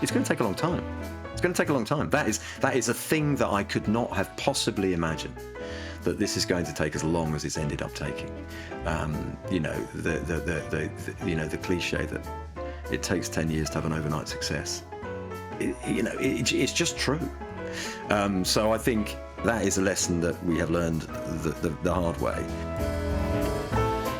it's going to take a long time. It's going to take a long time. That is a thing that I could not have possibly imagined, that this is going to take as long as it's ended up taking. The cliche that it takes 10 years to have an overnight success. It's just true. So I think that is a lesson that we have learned the hard way.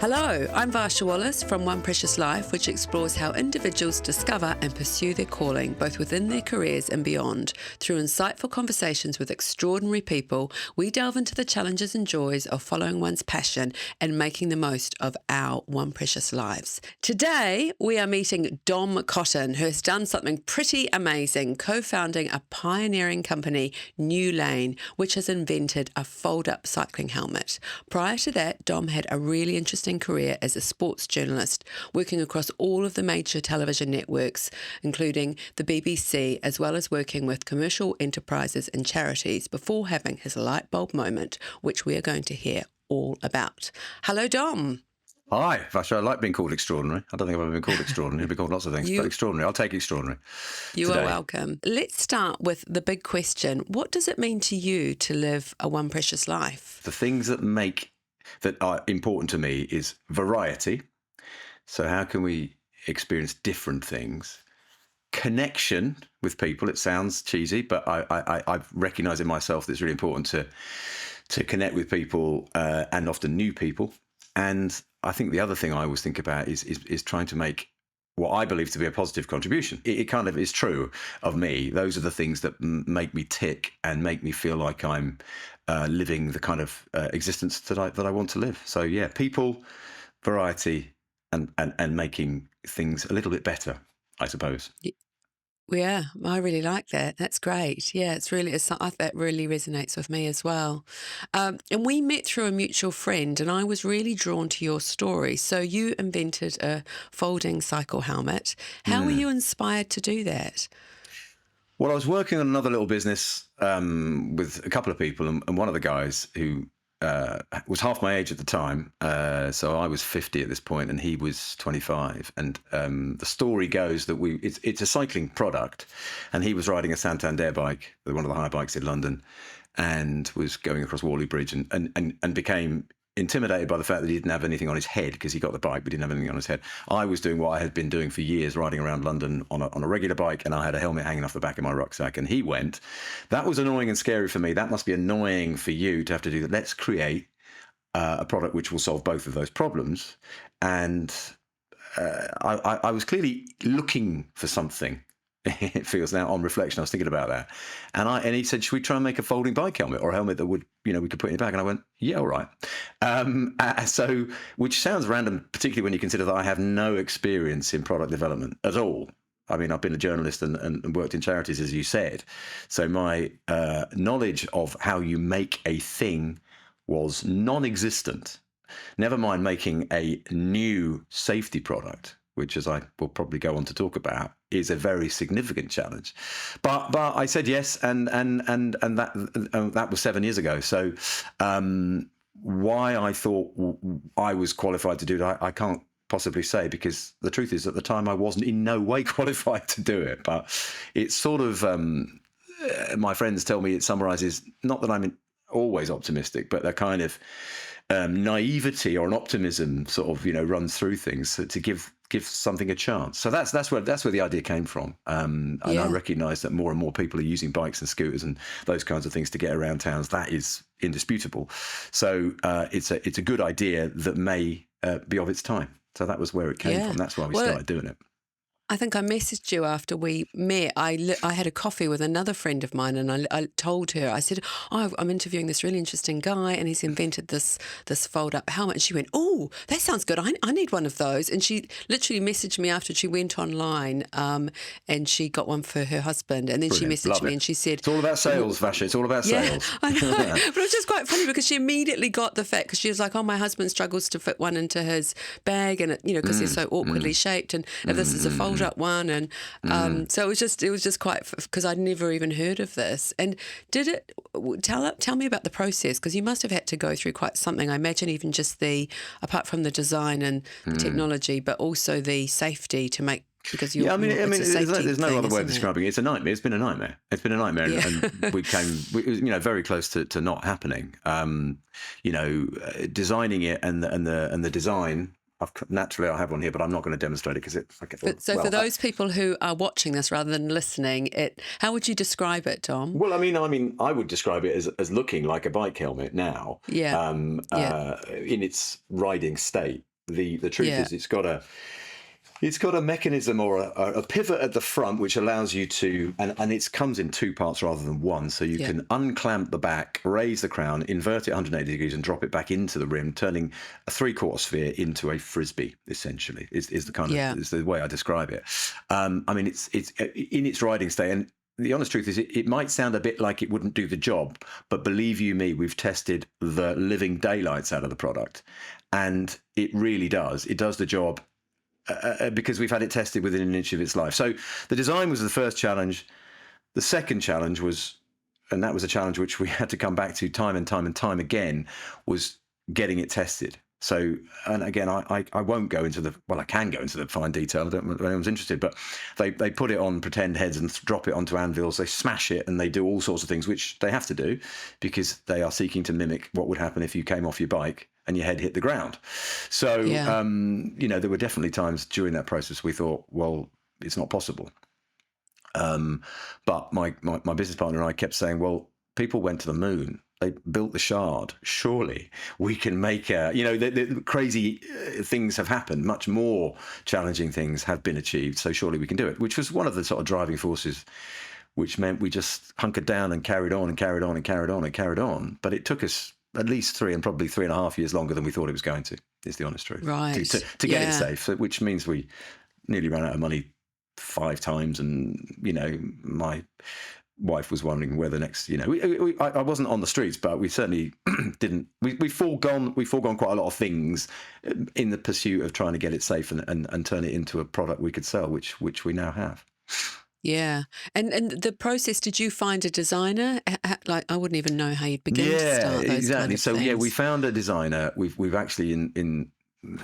Hello, I'm Varsha Wallace from One Precious Life, which explores how individuals discover and pursue their calling, both within their careers and beyond. Through insightful conversations with extraordinary people, we delve into the challenges and joys of following one's passion and making the most of our One Precious lives. Today, we are meeting Dom Cotton, who has done something pretty amazing, co-founding a pioneering company, New Lane, which has invented a fold-up cycling helmet. Prior to that, Dom had a really interesting career as a sports journalist, working across all of the major television networks, including the BBC, as well as working with commercial enterprises and charities before having his light bulb moment, which we are going to hear all about. Hello, Dom. Hi, Vasha. I like being called extraordinary. I don't think I've ever been called extraordinary. I've been called lots of things, but extraordinary. I'll take extraordinary. You are welcome. Let's start with the big question. What does it mean to you to live a One Precious life? The things that are important to me is variety. So how can we experience different things? Connection with people. It sounds cheesy, but I recognise in myself that it's really important to connect with people and often new people. And I think the other thing I always think about is trying to make what I believe to be a positive contribution. It kind of is true of me. Those are the things that make me tick and make me feel like I'm living the kind of existence that I want to live. So yeah, people, variety, and making things a little bit better, I suppose. Yeah, I really like that. That's great. Yeah, that really resonates with me as well. And we met through a mutual friend, and I was really drawn to your story. So you invented a folding cycle helmet. How were you inspired to do that? Well, I was working on another little business with a couple of people, and one of the guys who was half my age at the time. So I was 50 at this point, and he was 25. And the story goes that it's a cycling product, and he was riding a Santander bike, one of the higher bikes in London, and was going across Whalley Bridge and became intimidated by the fact that he didn't have anything on his head, because he got the bike but didn't have anything on his head. I was doing what I had been doing for years, riding around London on a regular bike, and I had a helmet hanging off the back of my rucksack, and he went, that was annoying and scary for me. That must be annoying for you to have to do that. Let's create a product which will solve both of those problems. And I was clearly looking for something. It feels now, on reflection, I was thinking about that. And he said, should we try and make a folding bike helmet, or a helmet that would, we could put in your bag? And I went, yeah, all right. So, which sounds random, particularly when you consider that I have no experience in product development at all. I mean, I've been a journalist and worked in charities, as you said. So my knowledge of how you make a thing was non-existent. Never mind making a new safety product, which, as I will probably go on to talk about, is a very significant challenge. But I said yes, and that was 7 years ago. So why I thought I was qualified to do it, I can't possibly say, because the truth is, at the time I wasn't in no way qualified to do it. But it's sort of, my friends tell me it summarises, not that I'm always optimistic, but that kind of naivety or an optimism sort of runs through things, to give something a chance. So that's where the idea came from. And I recognise that more and more people are using bikes and scooters and those kinds of things to get around towns. That is indisputable. So it's a good idea that may be of its time. So that was where it came from. That's why we started doing it. I think I messaged you after we met. I had a coffee with another friend of mine, and I told her, I said, I'm interviewing this really interesting guy, and he's invented this fold-up helmet. And she went, oh, that sounds good. I need one of those. And she literally messaged me after she went online, and she got one for her husband. And then Brilliant. She messaged me and she said... It's all about sales, Vasha. It's all about sales. I know. But it was just quite funny, because she immediately got the fact, because she was like, oh, my husband struggles to fit one into his bag, and because they're so awkwardly shaped, and if this is a fold-up one, and so it was just quite, because I'd never even heard of this. And tell me about the process, because you must have had to go through quite something. I imagine even just apart from the design and the technology, but also the safety to make Because Yeah, it's a safety there's no thing, other way of isn't it? describing it. It's a nightmare. It's been a nightmare. Yeah. And it was, very close to not happening. Designing it and the design. Naturally, I have one here, but I'm not going to demonstrate it because it's like. So for those people who are watching this rather than listening, how would you describe it, Dom? Well, I would describe it as looking like a bike helmet now. Yeah. In its riding state. The truth Yeah. is, it's got a mechanism or a pivot at the front which allows you to, and it comes in two parts rather than one. So you can unclamp the back, raise the crown, invert it 180 degrees, and drop it back into the rim, turning a 3/4 sphere into a frisbee. Essentially, is the way I describe it. It's in its riding state, and the honest truth is, it might sound a bit like it wouldn't do the job, but believe you me, we've tested the living daylights out of the product, and it really does. It does the job. Because we've had it tested within an inch of its life. So the design was the first challenge. The second challenge was, and that was a challenge which we had to come back to time and time again, was getting it tested. So, and again, I won't go into I can go into the fine detail. I don't know if anyone's interested, but they put it on pretend heads and drop it onto anvils. They smash it and they do all sorts of things, which they have to do because they are seeking to mimic what would happen if you came off your bike and your head hit the ground. So, there were definitely times during that process we thought, well, it's not possible. But my business partner and I kept saying, well, people went to the moon. They built the Shard. Surely we can make the crazy things have happened. Much more challenging things have been achieved. So surely we can do it, which was one of the sort of driving forces, which meant we just hunkered down and carried on and carried on and carried on and carried on. But it took us at least 3 and probably 3.5 years longer than we thought it was going to, is the honest truth. Right. To get it safe, which means we nearly ran out of money 5 times. And, my wife was wondering whether next, I wasn't on the streets, but we certainly didn't. We've foregone quite a lot of things in the pursuit of trying to get it safe and turn it into a product we could sell, which we now have. Yeah. And the process, did you find a designer? Like, I wouldn't even know how you'd begin to start those exactly. kind of So things. we found a designer. We've actually in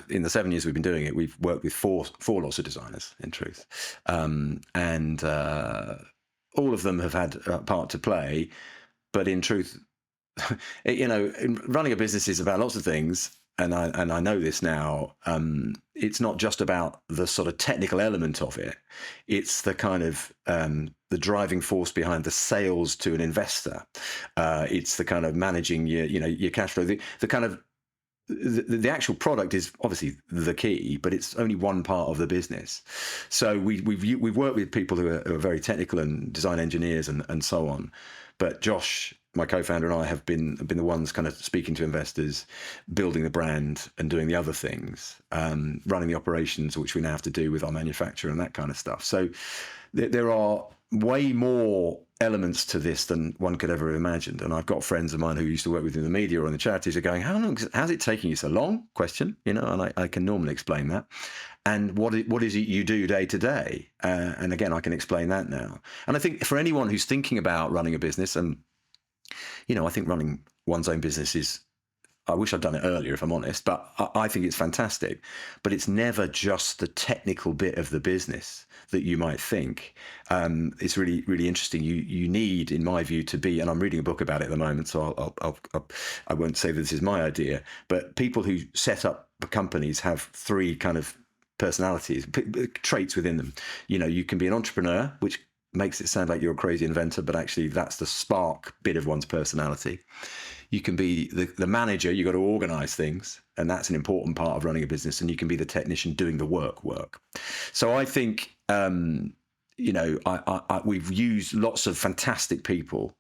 the 7 years we've been doing it, we've worked with four lots of designers, in truth, and all of them have had a part to play. But in truth, running a business is about lots of things. And I know this now. It's not just about the sort of technical element of it. It's the kind of the driving force behind the sales to an investor. It's the kind of managing your cash flow. The kind of the actual product is obviously the key, but it's only one part of the business. So we've worked with people who are very technical and design engineers and so on. But Josh, my co-founder, and I have been the ones kind of speaking to investors, building the brand and doing the other things, running the operations, which we now have to do with our manufacturer and that kind of stuff. So there are way more elements to this than one could ever have imagined. And I've got friends of mine who used to work within the media or in the charities are going, how's it taking you so long? Question, and I can normally explain that. And what is it you do day to day? And again, I can explain that now. And I think for anyone who's thinking about running a business, and I think running one's own business is, I wish I'd done it earlier, if I'm honest, but I think it's fantastic. But it's never just the technical bit of the business that you might think. It's really, really interesting. You need, in my view, to be, and I'm reading a book about it at the moment, so I won't say this is my idea, but people who set up companies have 3 kind of personalities, traits within them. You can be an entrepreneur, which makes it sound like you're a crazy inventor, but actually that's the spark bit of one's personality. You can be the manager. You've got to organize things, and that's an important part of running a business. And you can be the technician doing the work. So I think, we've used lots of fantastic people,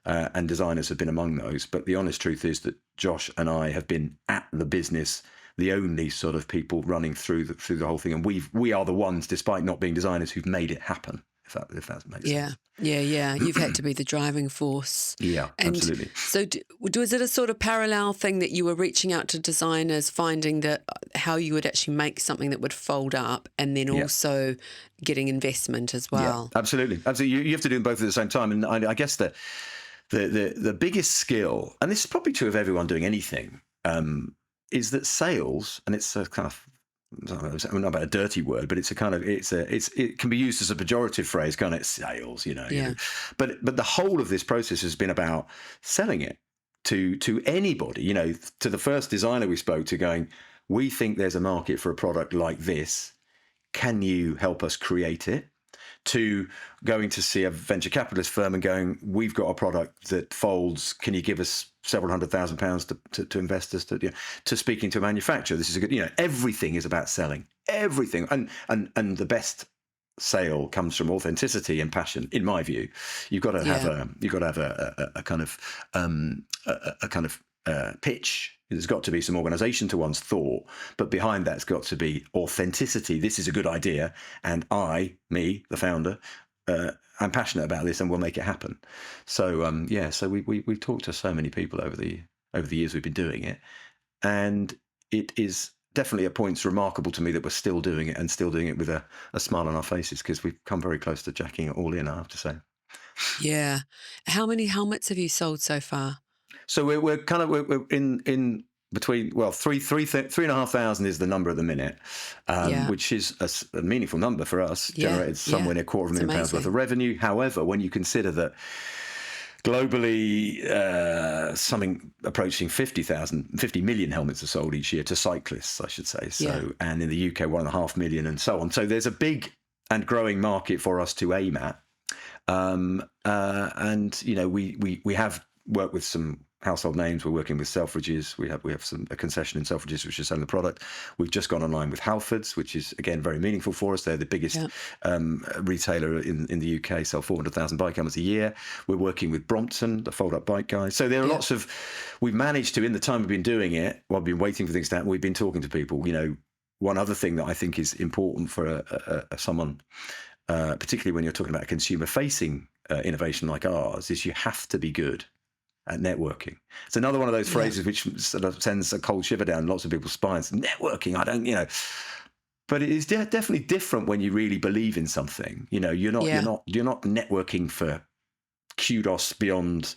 and designers have been among those. But the honest truth is that Josh and I have been at the business, the only sort of people running through the whole thing. And we are the ones, despite not being designers, who've made it happen. If that makes sense. Yeah. You've had to be the driving force. Yeah, and absolutely. So was it a sort of parallel thing that you were reaching out to designers, finding that how you would actually make something that would fold up, and then also getting investment as well? Yeah, absolutely. You have to do them both at the same time. And I guess that the biggest skill, and this is probably true of everyone doing anything, is that sales, and it's a kind of I'm not about a dirty word, but it's a kind of it can be used as a pejorative phrase, kind of sales, Yeah. But the whole of this process has been about selling it to anybody, to the first designer we spoke to, going, we think there's a market for a product like this. Can you help us create it? To going to see a venture capitalist firm and going, we've got a product that folds. Can you give us several £100,000 to investors? To speaking to a manufacturer. This is a good. Everything is about selling. Everything, and the best sale comes from authenticity and passion. In my view, you've got to have a kind of pitch. There's got to be some organization to one's thought, but behind that's got to be authenticity. This is a good idea, and the founder, I'm passionate about this, and we'll make it happen. So so we've talked to so many people over the years we've been doing it, and it is definitely at points remarkable to me that we're still doing it, and still doing it with a smile on our faces, because we've come very close to jacking it all in, I have to say. Yeah. How many helmets have you sold so far? So we're in between, well, 3,500 is the number at the minute, which is a meaningful number for us. Generated somewhere near £250,000 worth of revenue. However, when you consider that globally, something approaching 50 million helmets are sold each year to cyclists, I should say. So, and in the UK, 1.5 million, and so on. So there's a big and growing market for us to aim at. And we have worked with some household names. We're working with Selfridges. We have a concession in Selfridges which is selling the product. We've just gone online with Halfords, which is again very meaningful for us. They're the biggest retailer in the UK. Sell 400,000 bike helmets a year. We're working with Brompton, the fold-up bike guys. So there are lots of. We've managed to, in the time we've been doing it, while we've been waiting for things to happen, we've been talking to people. One other thing that I think is important for someone, particularly when you're talking about a consumer-facing innovation like ours, is you have to be good at networking. It's another one of those phrases which sort of sends a cold shiver down lots of people's spines. Networking, I don't, but it is definitely different when you really believe in something. You're not networking for kudos beyond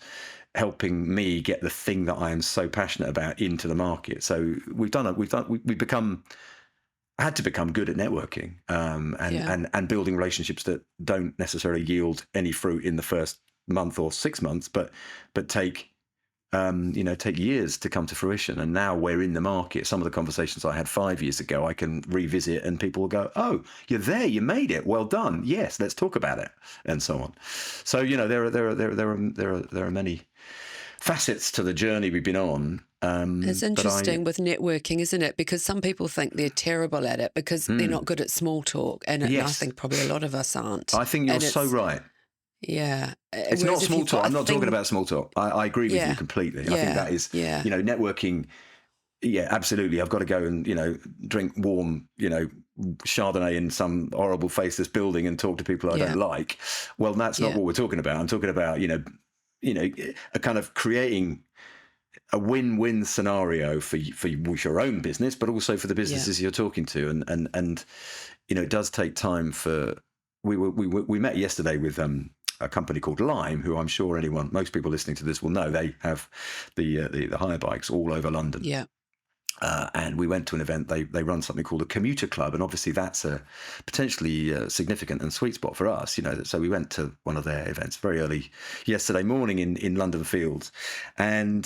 helping me get the thing that I am so passionate about into the market. So we've had to become good at networking, and building relationships that don't necessarily yield any fruit in the first month or 6 months, but take years to come to fruition. And now we're in the market. Some of the conversations I had 5 years ago, I can revisit, and people will go, "Oh, you're there, you made it, well done. Yes, let's talk about it," and so on. So there are many facets to the journey we've been on. It's interesting with networking, isn't it? Because some people think they're terrible at it because they're not good at small talk, and I think probably a lot of us aren't. I think you're so right. Yeah. It's not small talk. I'm not talking about small talk. I agree with you completely. I think that is, networking. Yeah, absolutely. I've got to go and, drink warm, Chardonnay in some horrible faceless building and talk to people I don't like. Well, that's not what we're talking about. I'm talking about, a kind of creating a win-win scenario for your own business, but also for the businesses you're talking to. And it does take time for. We met yesterday with a company called Lime, who I'm sure most people listening to this will know. They have the hire bikes all over London. Yeah. And we went to an event. They run something called a commuter club, and obviously that's a potentially significant and sweet spot for us. So we went to one of their events very early yesterday morning in London Fields, and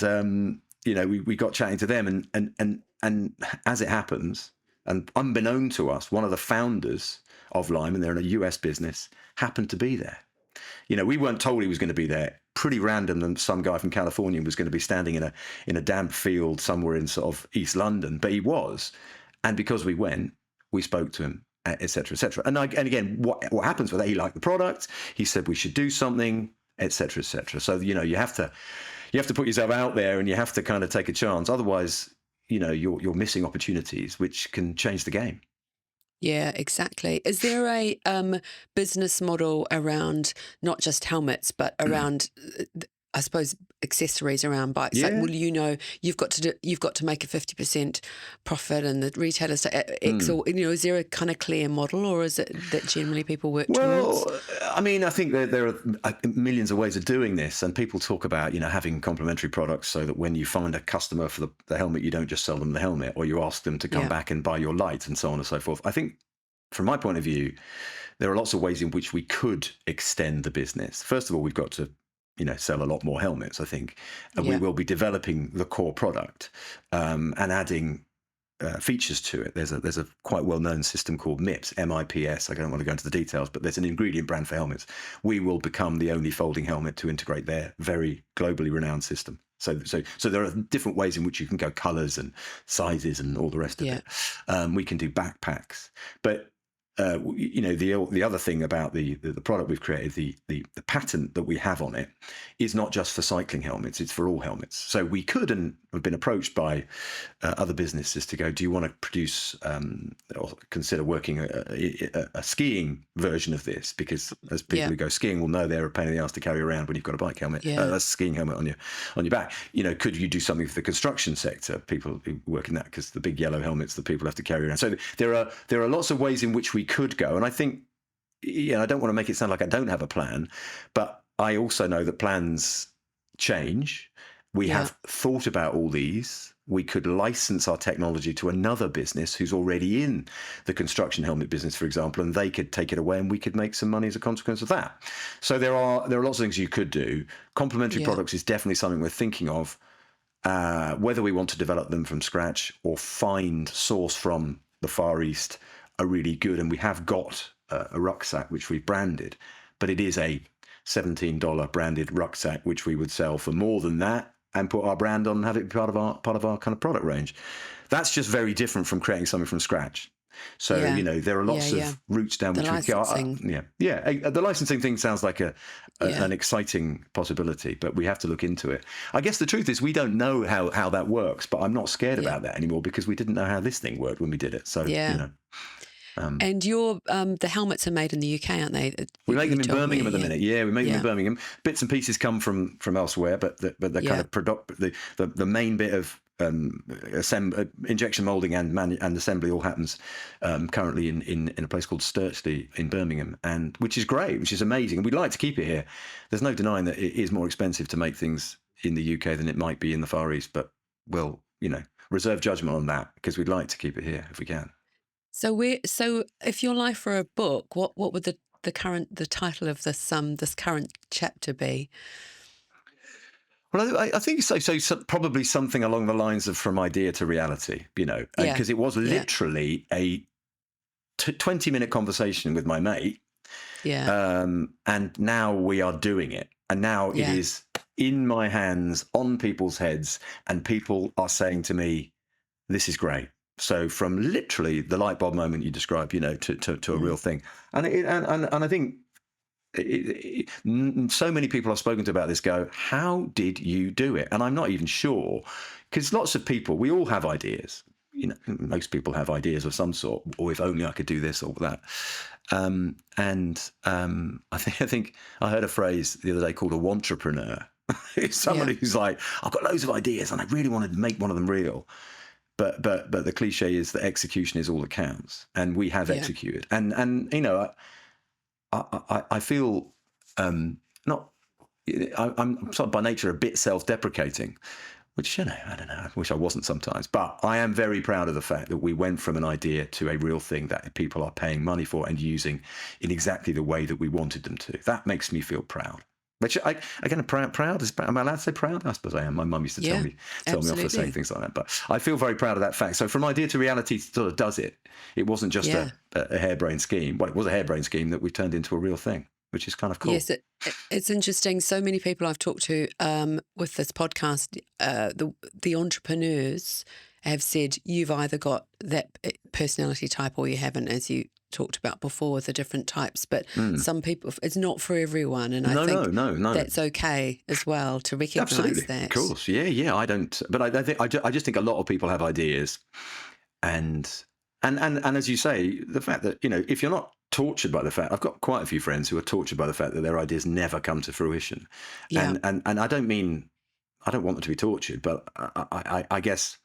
we got chatting to them, and as it happens, and unbeknown to us, one of the founders of Lime, and they're in a US business, happened to be there. We weren't told he was going to be there. Pretty random, and some guy from California was going to be standing in a damp field somewhere in sort of East London, but he was. And because we went, we spoke to him, et cetera, et cetera. And again, what happens with that? He liked the product. He said we should do something, et cetera, et cetera. So you have to put yourself out there, and you have to kind of take a chance. Otherwise, you're missing opportunities which can change the game. Yeah, exactly. Is there a business model around not just helmets, but around, I suppose, accessories around bikes. Yeah. Like, well, you've got to make a 50% profit, and the retailers to X, or is there a kind of clear model, or is it that generally people work towards? Well, I mean, I think that there are millions of ways of doing this, and people talk about having complementary products so that when you find a customer for the helmet, you don't just sell them the helmet, or you ask them to come back and buy your light, and so on and so forth. I think, from my point of view, there are lots of ways in which we could extend the business. First of all, we've got to sell a lot more helmets, I think. And we will be developing the core product and adding features to it. There's a quite well-known system called MIPS, M-I-P-S. I don't want to go into the details, but there's an ingredient brand for helmets. We will become the only folding helmet to integrate their very globally renowned system. So there are different ways in which you can go, colours and sizes and all the rest of it. We can do backpacks. But the other thing about the product we've created, the patent that we have on it, is not just for cycling helmets; it's for all helmets. So we could, and have been approached by other businesses to go, do you want to produce or consider working a skiing version of this? Because as people who go skiing will know, they're a pain in the ass to carry around when you've got a bike helmet, a skiing helmet on your back. Could you do something for the construction sector? People who work in that, because the big yellow helmets that people have to carry around. So there are lots of ways in which we could go, and I think, I don't want to make it sound like I don't have a plan, but I also know that plans change. We have thought about all these. We could license our technology to another business who's already in the construction helmet business, for example, and they could take it away, and we could make some money as a consequence of that. So there are lots of things you could do. Complementary products is definitely something we're thinking of. Whether we want to develop them from scratch or source from the Far East are really good. And we have got a rucksack which we've branded, but it is a $17 branded rucksack which we would sell for more than that and put our brand on and have it be part of our kind of product range. That's just very different from creating something from scratch. So there are lots of routes down which we go. The licensing thing sounds like an exciting possibility, but we have to look into it. I guess the truth is we don't know how that works, but I'm not scared about that anymore, because we didn't know how this thing worked when we did it. So and your the helmets are made in the UK, aren't they? We make them in Birmingham at the minute. Yeah, we make them in Birmingham. Bits and pieces come from elsewhere, but the kind of the main bit of injection molding and assembly all happens currently in a place called Sturchley in Birmingham, and which is great, which is amazing. And we'd like to keep it here. There's no denying that it is more expensive to make things in the UK than it might be in the Far East, but we'll reserve judgment on that, because we'd like to keep it here if we can. So if your life were a book, what would the title of this current chapter be? Well, I think so probably something along the lines of from idea to reality, because it was literally a 20-minute conversation with my mate. And now we are doing it. And now it is in my hands, on people's heads, and people are saying to me, this is great. So from literally the light bulb moment you described, to a real thing. And I think so many people I've spoken to about this go, how did you do it? And I'm not even sure, because lots of people, we all have ideas. Most people have ideas of some sort, or if only I could do this or that. I think I heard a phrase the other day called a wantrepreneur. It's somebody who's like, I've got loads of ideas and I really want to make one of them real. But the cliche is that execution is all that counts, and we have executed. And I feel I'm sort of by nature a bit self-deprecating, which I don't know. I wish I wasn't sometimes. But I am very proud of the fact that we went from an idea to a real thing that people are paying money for and using in exactly the way that we wanted them to. That makes me feel proud. Which proud is. Am I allowed to say proud? I suppose I am. My mum used to tell me off for saying things like that. But I feel very proud of that fact. So from idea to reality, sort of does it. It wasn't just a harebrained scheme. Well, it was a harebrained scheme that we turned into a real thing, which is kind of cool. Yes, it's interesting. So many people I've talked to with this podcast, the entrepreneurs have said you've either got that personality type or you haven't, as you talked about before with the different types, but some people, it's not for everyone, and I think that's okay as well to recognise that. Of course, I don't, but I just think a lot of people have ideas, and as you say, the fact that if you're not tortured by the fact, I've got quite a few friends who are tortured by the fact that their ideas never come to fruition, and I don't mean I don't want them to be tortured, but I guess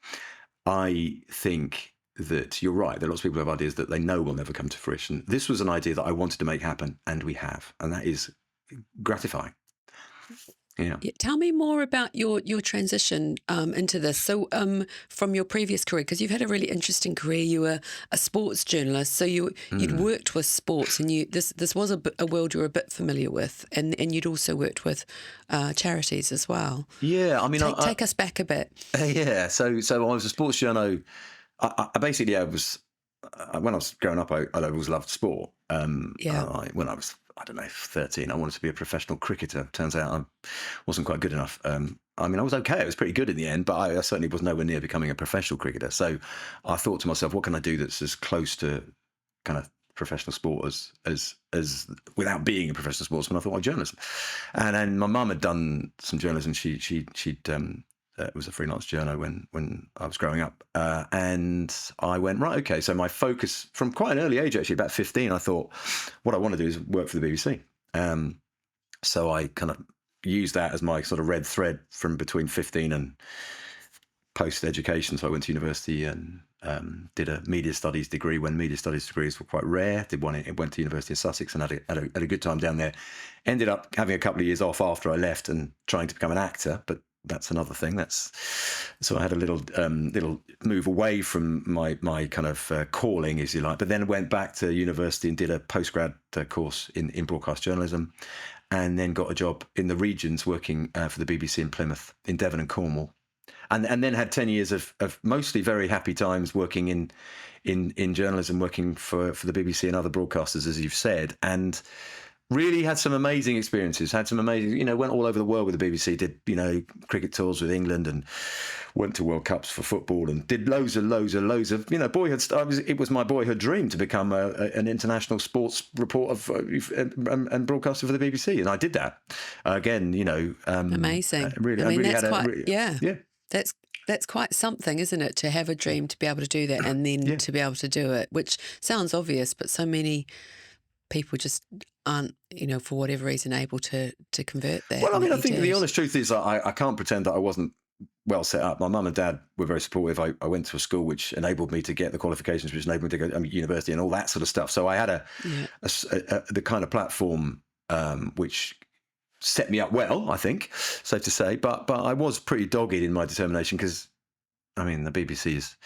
I think that you're right. There are lots of people who have ideas that they know will never come to fruition. This was an idea that I wanted to make happen, and we have, and that is gratifying. Yeah. Tell me more about your transition into this. So from your previous career, because you've had a really interesting career, you were a sports journalist. So you'd worked with sports, and this was a world you were a bit familiar with, and you'd also worked with charities as well. Yeah, I mean, take us back a bit. Yeah, so I was a sports journo. I basically was when I was growing up, I always loved sport. When I was, I don't know, 13, I wanted to be a professional cricketer. Turns out I wasn't quite good enough. I mean, I was okay. I was pretty good in the end, but I certainly was nowhere near becoming a professional cricketer. So I thought to myself, what can I do that's as close to kind of professional sport as without being a professional sportsman? I thought, well, journalism. And then my mum had done some journalism. She'd was a freelance journo when I was growing up. And I went, right, okay. So my focus from quite an early age, actually, about 15, I thought, what I want to do is work for the BBC. So I kind of used that as my sort of red thread from between 15 and post-education. So I went to university and did a media studies degree when media studies degrees were quite rare. Went to University of Sussex and had a good time down there. Ended up having a couple of years off after I left and trying to become an actor, but that's another thing. So I had a little move away from my kind of calling, as you like, but then went back to university and did a postgrad course in broadcast journalism, and then got a job in the regions working for the BBC in Plymouth, in Devon and Cornwall, and then had 10 years of mostly very happy times working in journalism, working for the BBC and other broadcasters, as you've said, and really had some amazing experiences, went all over the world with the BBC, did, cricket tours with England and went to World Cups for football and did loads of, boyhood stuff. It was my boyhood dream to become an international sports reporter and broadcaster for the BBC. And I did that. Again, amazing. Really, That's quite something, isn't it? To have a dream, to be able to do that, and then to be able to do it, which sounds obvious, but so many people just aren't, for whatever reason, able to convert that. Well, I mean, I think the honest truth is I can't pretend that I wasn't well set up. My mum and dad were very supportive. I went to a school which enabled me to get the qualifications, which enabled me to go to university and all that sort of stuff. So I had the kind of platform which set me up well, I think, so to say. But I was pretty dogged in my determination because, I mean, the BBC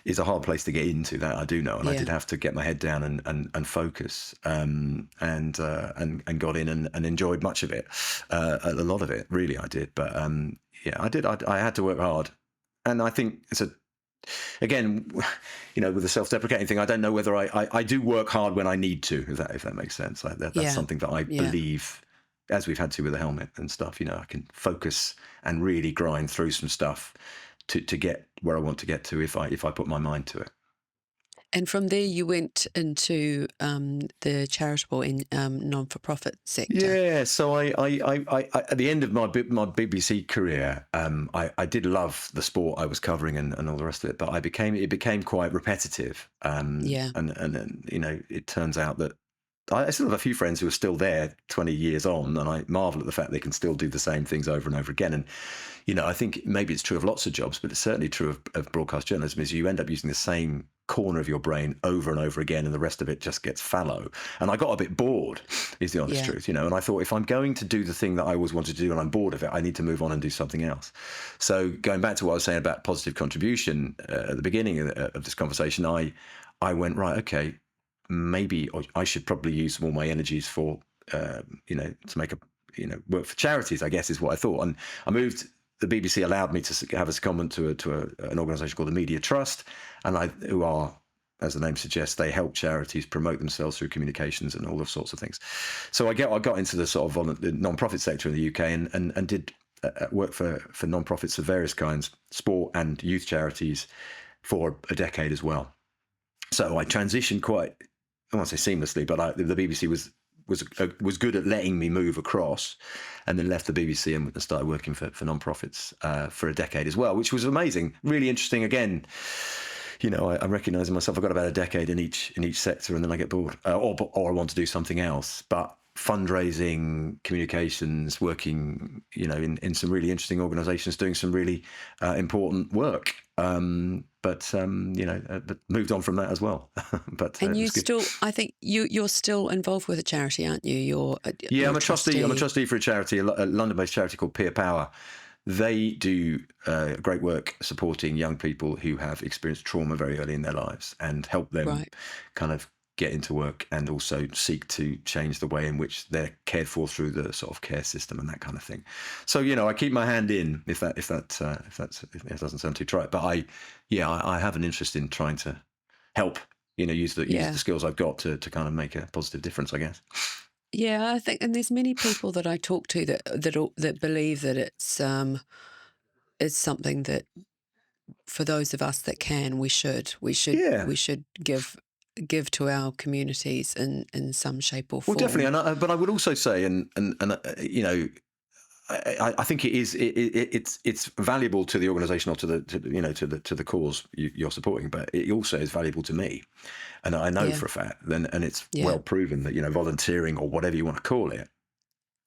is a hard place to get into, that I do know, and I did have to get my head down and focus, and got in and enjoyed much of it, a lot of it, really, I did. But I did. I had to work hard, and I think it's again, with the self-deprecating thing, I don't know whether I do work hard when I need to, if that makes sense. That's something that I believe, as we've had to with the helmet and stuff. I can focus and really grind through some stuff to get where I want to get to if I put my mind to it. And from there, you went into the charitable and non-for-profit sector. Yeah, so I at the end of my BBC career, I did love the sport I was covering and all the rest of it, but it became quite repetitive. And it turns out that I still have a few friends who are still there 20 years on, and I marvel at the fact they can still do the same things over and over again. And, I think maybe it's true of lots of jobs, but it's certainly true of broadcast journalism, is you end up using the same corner of your brain over and over again, and the rest of it just gets fallow. And I got a bit bored, is the honest truth, and I thought, if I'm going to do the thing that I always wanted to do and I'm bored of it, I need to move on and do something else. So going back to what I was saying about positive contribution at the beginning of this conversation, I went, right, okay, maybe I should probably use all my energies for, to make work for charities, I guess, is what I thought. And I moved. The BBC allowed me to have a secondment to an organisation called the Media Trust, and who are, as the name suggests, they help charities promote themselves through communications and all those sorts of things. So I got into the sort of non-profit sector in the UK and did work for non-profits of various kinds, sport and youth charities, for a decade as well. So I transitioned quite, I won't say seamlessly, but the BBC was good at letting me move across, and then left the BBC and started working for non-profits for a decade as well, which was amazing, really interesting. Again, I'm recognising myself. I've got about a decade in each sector, and then I get bored, or I want to do something else. But fundraising, communications, working, in some really interesting organisations, doing some really important work. But moved on from that as well. But And it you was good. still, I think you're still involved with a charity, aren't you? You're I'm a trustee. I'm a trustee. trustee for a charity, a London-based charity called Peer Power. They do great work supporting young people who have experienced trauma very early in their lives and help them Right. kind of get into work and also seek to change the way in which they're cared for through the sort of care system and that kind of thing. So I keep my hand in if it doesn't sound too trite, but I have an interest in trying to help use the skills I've got to kind of make a positive difference, I guess. Yeah, I think, and there's many people that I talk to that believe that it's something that for those of us that can, we should Yeah. give to our communities in some shape or Well, form. definitely, but I would also say, I think it is it's valuable to the organisation or to the cause you're supporting, but it also is valuable to me, and I know for a fact, and it's well proven that volunteering or whatever you want to call it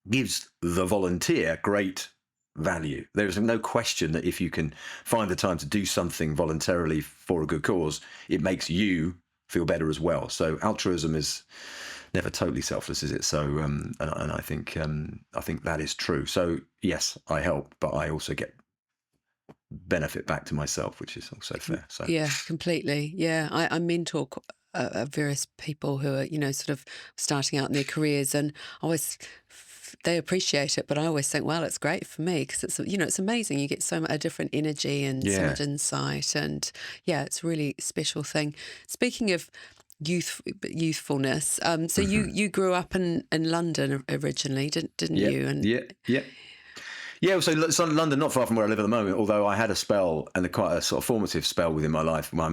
gives the volunteer great value. There is no question that if you can find the time to do something voluntarily for a good cause, it makes you feel better as well. So altruism is never totally selfless, is it? So, and I think that is true. So yes, I help, but I also get benefit back to myself, which is also fair. So yeah, completely. Yeah, I mentor various people who are sort of starting out in their careers, and they appreciate it, but I always think, well, it's great for me because it's amazing. You get a different energy and so much insight, and it's a really special thing. Speaking of youthfulness, so you grew up in London originally, didn't you? And yeah. So London, not far from where I live at the moment. Although I had a spell and quite a sort of formative spell within my life. My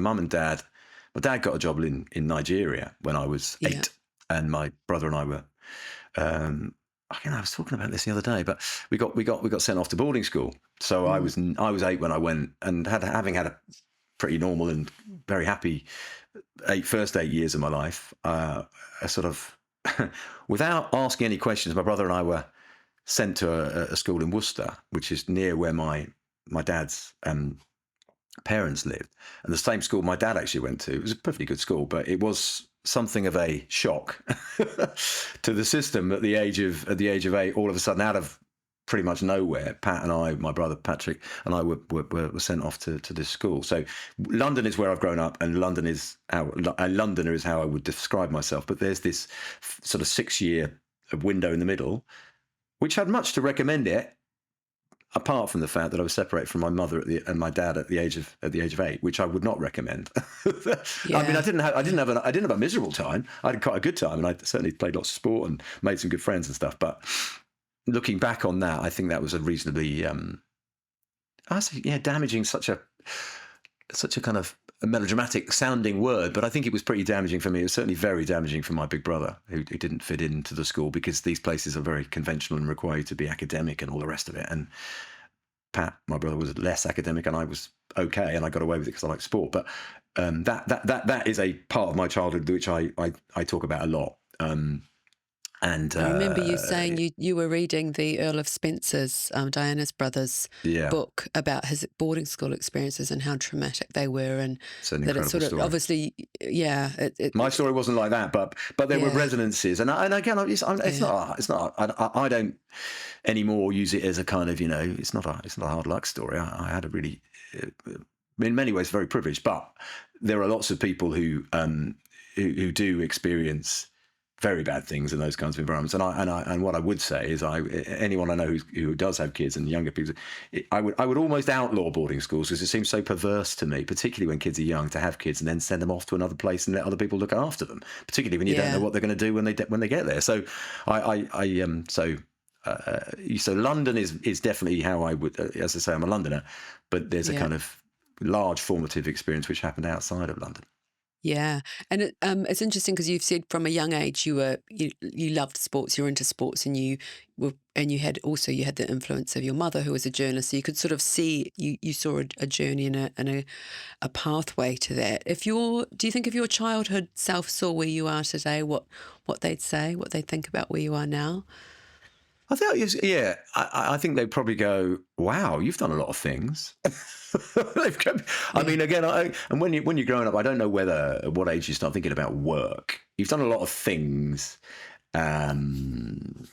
dad got a job in Nigeria when I was 8, and my brother and I were. I was talking about this the other day, but we got sent off to boarding school. So I was 8 when I went, and having had a pretty normal and very happy first 8 years of my life. I sort of, without asking any questions, my brother and I were sent to a school in Worcester, which is near where my dad's parents lived, and the same school my dad actually went to. It was a perfectly good school, but it was something of a shock to the system at the age of 8. All of a sudden, out of pretty much nowhere, Pat and I, my brother Patrick and I were sent off to this school. So London is where I've grown up, and London is a Londoner is how I would describe myself. But there's this sort of 6-year window in the middle, which had much to recommend it, apart from the fact that I was separated from my mother and my dad at the age of 8, which I would not recommend. I mean, I didn't have a miserable time. I had quite a good time, and I certainly played lots of sport and made some good friends and stuff. But looking back on that, I think that was a reasonably, damaging. Such a kind of a melodramatic sounding word, but I think it was pretty damaging for me. It was certainly very damaging for my big brother, who didn't fit into the school, because these places are very conventional and require you to be academic and all the rest of it. And Pat, my brother, was less academic, and I was okay, and I got away with it because I like sport. But that is a part of my childhood which I talk about a lot. And I remember you saying you were reading the Earl of Spencer's, Diana's brother's book about his boarding school experiences and how traumatic they were, and it's an that incredible it sort of story. Obviously, my story wasn't like that, but there were resonances, and again, it's not. I don't anymore use it as a kind of it's not a hard luck story. I had a really, in many ways, very privileged, but there are lots of people who do experience very bad things in those kinds of environments, and what I would say is, anyone I know who does have kids and younger people, I would almost outlaw boarding schools, because it seems so perverse to me, particularly when kids are young, to have kids and then send them off to another place and let other people look after them, particularly when you don't know what they're going to do when they get there. So so London is definitely how I would, as I say, I'm a Londoner, but there's a kind of large formative experience which happened outside of London. Yeah, and it's interesting because you've said from a young age you loved sports, you're into sports, and you had the influence of your mother who was a journalist, so you could sort of see you saw a journey and a pathway to that. Do you think if your childhood self saw where you are today, what they'd say, what they'd think about where you are now? I think, yeah, I think they'd probably go, "Wow, you've done a lot of things." I Yeah, mean, again, and when you're growing up, I don't know at what age you start thinking about work. You've done a lot of things. Um,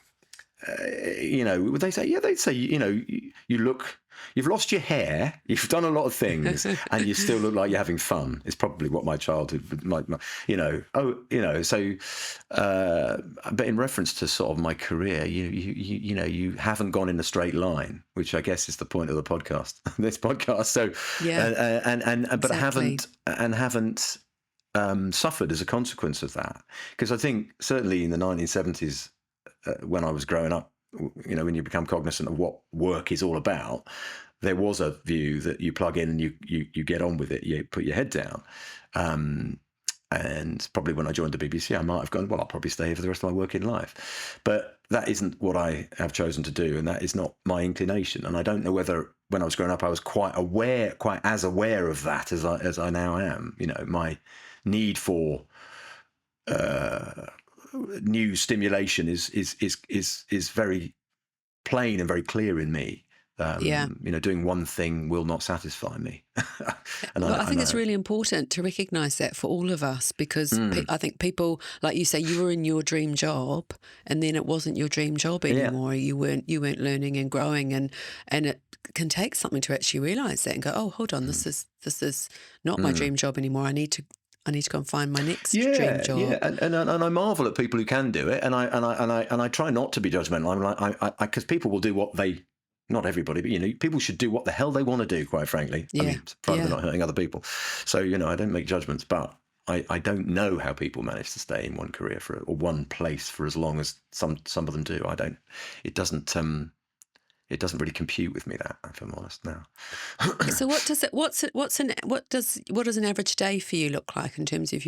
would they say? Yeah, they'd say, you look, you've lost your hair, you've done a lot of things, and you still look like you're having fun. It's probably what my childhood, so. But in reference to sort of my career, you haven't gone in a straight line, which I guess is the point of the podcast, this podcast. So, yeah, but I exactly. haven't suffered as a consequence of that, because I think certainly in the 1970s, when I was growing up, when you become cognizant of what work is all about, there was a view that you plug in and you get on with it, you put your head down. And probably when I joined the BBC, I might have gone, well, I'll probably stay here for the rest of my working life. But that isn't what I have chosen to do, and that is not my inclination. And I don't know whether when I was growing up, I was quite as aware of that as I now am. My need for new stimulation is very plain and very clear in me. Yeah. Doing one thing will not satisfy me, and Well, I I think it's know. really important to recognise that for all of us because Mm, I think people, like you say, you were in your dream job, and then it wasn't your dream job yeah. anymore. You weren't learning and growing, and it can take something to actually realise that and go, oh, hold on, Mm, this is not my mm. dream job anymore. I need to go and find my next dream Yeah, yeah, job. and I marvel at people who can do it, and I try not to be judgmental. I'm like, because people will do what they, not everybody, but people should do what the hell they want to do. Quite frankly, I Yeah, mean, provided they're yeah. not hurting other people. So I don't make judgments, but I don't know how people manage to stay in one career or one place for as long as some of them do. I don't. It doesn't. It doesn't really compute with me, that, if I'm honest now. So what does it? What does an average day for you look like in terms of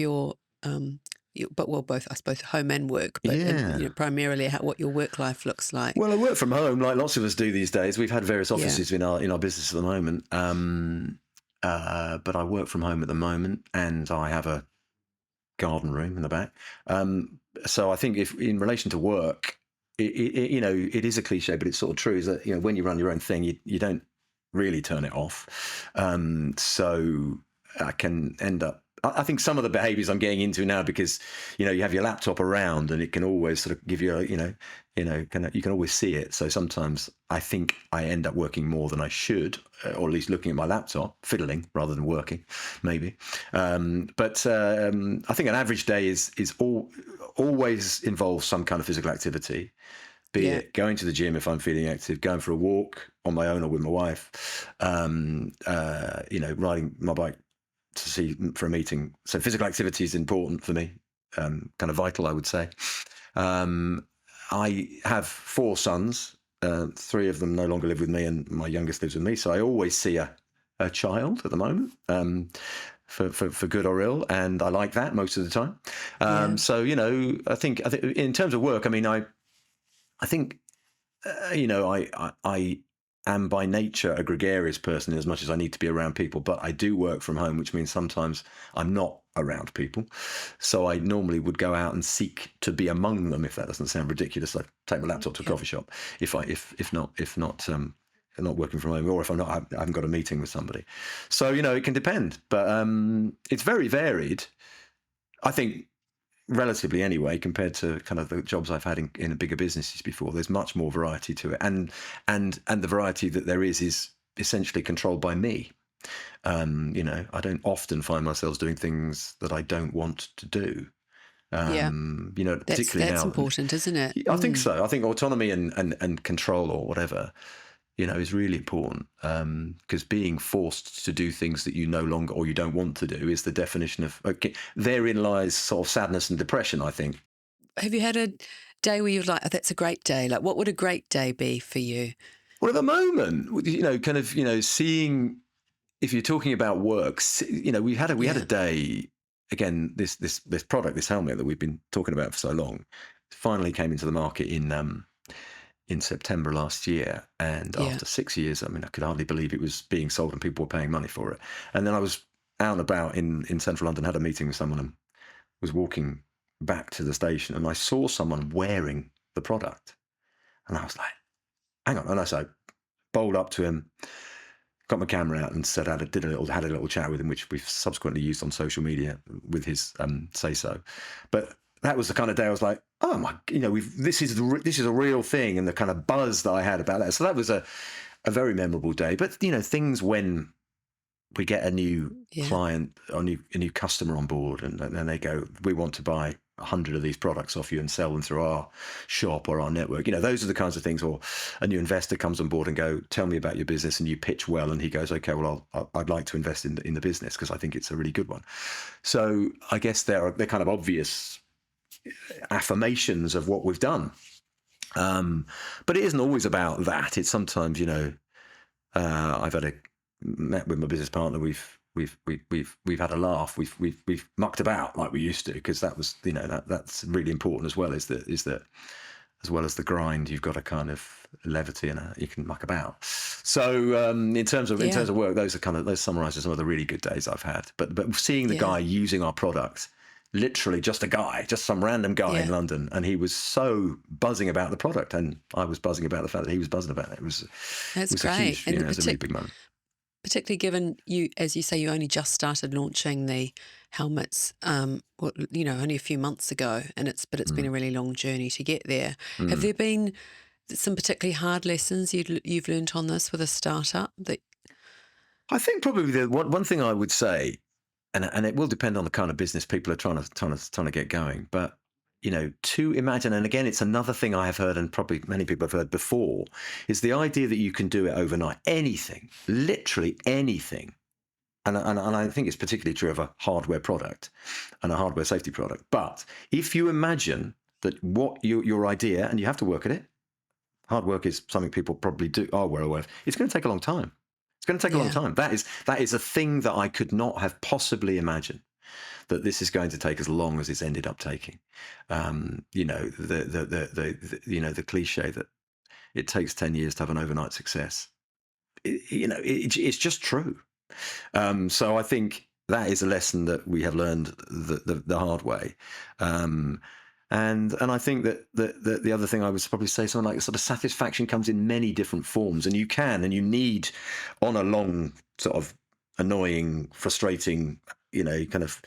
both I suppose home and work, but Yeah. primarily what your work life looks like. Well, I work from home like lots of us do these days. We've had various Yeah, offices in our business at the moment, but I work from home at the moment, and I have a garden room in the back. So I think, if in relation to work, it is a cliche, but it's sort of true. Is that when you run your own thing, you don't really turn it off. So I can end up. I think some of the behaviours I'm getting into now, because you have your laptop around and it can always sort of give you you can always see it. So sometimes I think I end up working more than I should, or at least looking at my laptop, fiddling rather than working, maybe. But I think an average day is always involves some kind of physical activity, be yeah, it going to the gym if I'm feeling active, going for a walk on my own or with my wife, riding my bike for a meeting. So physical activity is important for me, kind of vital, I would say. I have 4 sons. 3 of them no longer live with me, and my youngest lives with me. So I always see a child at the moment, for good or ill, and I like that most of the time. yeah, So I think in terms of work, I mean, I think I am by nature a gregarious person, as much as I need to be around people, but I do work from home, which means sometimes I'm not around people. So I normally would go out and seek to be among them, if that doesn't sound ridiculous. I take my laptop to a yeah. coffee shop if not working from home, or if I haven't got a meeting with somebody. So it can depend, but it's very varied. I think, relatively anyway, compared to kind of the jobs I've had in bigger businesses before. There's much more variety to it, and the variety that there is essentially controlled by me. I don't often find myself doing things that I don't want to do. Yeah. That's Particularly that's now. important, isn't it? I think Mm. so. I think autonomy and control, or whatever, is really important, because being forced to do things that you no longer, or you don't want to do, is the definition of, okay, therein lies sort of sadness and depression, I think. Have you had a day where you're like, oh, that's a great day? Like, what would a great day be for you? Well, at the moment, kind of, seeing, if you're talking about work, we had a Yeah, day again, this product, this helmet that we've been talking about for so long, finally came into the market in September last year. And Yeah. after 6 years, I mean, I could hardly believe it was being sold and people were paying money for it. And then I was out and about in central London, had a meeting with someone, and was walking back to the station, and I saw someone wearing the product. And I was like, hang on. And I bowled up to him, got my camera out, and said, had a little chat with him, which we've subsequently used on social media with his say so. But that was the kind of day I was like, oh my, this is a real thing, and the kind of buzz that I had about that. So that was a very memorable day. But things when we get a new client or a new customer on board, and they go, we want to buy 100 of these products off you and sell them through our shop or our network. Those are the kinds of things. Or a new investor comes on board and go, tell me about your business, and you pitch well, and he goes, okay, well, I'd like to invest in the business because I think it's a really good one. So I guess they're kind of obvious affirmations of what we've done. But it isn't always about that. It's sometimes, I've met with my business partner. We've had a laugh. We've mucked about like we used to, because that was, that's really important as well. Is that as well as the grind, you've got a kind of levity and you can muck about. So in terms of work, those summarise some of the really good days I've had. But seeing the guy using our product, literally just some random guy in London, and he was so buzzing about the product, and I was buzzing about the fact that he was buzzing about it. That's it was great. a huge, it was a really big moment. Particularly given you, as you say, you only just started launching the helmets, only a few months ago, and it's been a really long journey to get there. Have there been some particularly hard lessons you've learnt on this with a startup? I think probably the one thing I would say, and it will depend on the kind of business people are trying to get going, but to imagine, and again, it's another thing I have heard, and probably many people have heard before, is the idea that you can do it overnight. Anything, literally anything. And I think it's particularly true of a hardware product and a hardware safety product. But if you imagine that what your idea, and you have to work at it, hard work is something people probably are well aware of, it's going to take a long time. It's going to take a long time. That is a thing that I could not have possibly imagined, that this is going to take as long as it's ended up taking. The cliche that it takes 10 years to have an overnight success. It's just true. So I think that is a lesson that we have learned the hard way. And I think that the other thing I would probably say, something like sort of satisfaction comes in many different forms, and you need on a long sort of annoying, frustrating, kind of